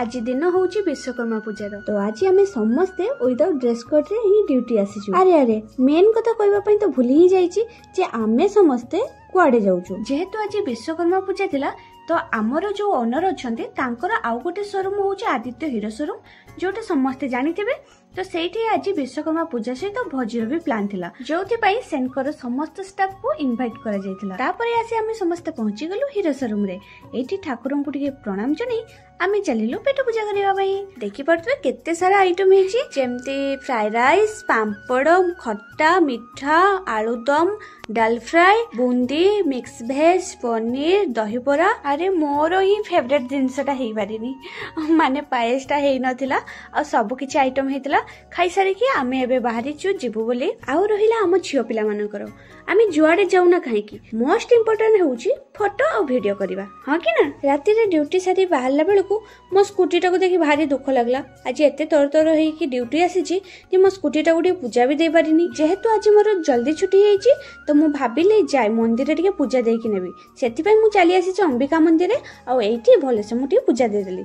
आज दिन होउची विश्वकर्मा पूजार तो आज आमे समस्ते विदाउट ड्रेस कोड रे ही ड्यूटी आसीछु। अरे अरे मेन कथा कहबा पई तो भूली ही जाईची जे आमे समस्ते कुआडे जाउछु। जेहेतु आज विश्वकर्मा पूजा थिला तो आमर जो ओनर अछंती तांकर आउ गोटे शोरूम होउची आदित्य हीरो शोरूम जोटा समस्ते जानिथिबे। तो सेठी आज विश्वकर्मा पूजा सहित भोजीर भी प्लान थिला जोथि पई सेनकर समस्त स्टाफ को इनवाइट करा जायतिला। तापरे आसी आमे समस्त पहुंची गलु हीरो शोरूम रे। एठी ठाकुरन को टिके प्रणाम जणी आमे चलिलु पेट पूजा करबा पई। देखि पड़तबे केते सारा आइटम हेची जेमती फ्राई राइस, पांपड़, खट्टा, मिठा, आलूदम, डाल फ्राई, बूंदी, मिक्स भेज, पनीर, दही बरा। अरे मोर ही फेवरेट जिनसटा हेई पारिनी माने पायसटा हेई नथिला आ सब किछि आइटम हेतिला। खाई सारी कि आमे एबे बाहरी छु जिबु बोली। आउ रहिला हम छियो पिला मानकर आमे जुआडे जाउना काहेकि मोस्ट इंपोर्टेंट होउची फोटो और वीडियो करबा। हां कि ना राती रे ड्यूटी सारी बाहरला बेलकू मो स्कूटी टाको देखि भारी दुख लागला। आज एते तर हेई कि ड्यूटी आसीची जे मो स्कूटी टाको टे पूजा भी दे पारिनी। जेहेतु आज मोर जल्दी छुट्टी हेची तो मु भाबिले जाय मंदिर रे टिके पूजा देकी नेबी। सेति पई मु चली आसीची अंबिका मंदिर रे आ एठी भले से मु टिके पूजा दे देली।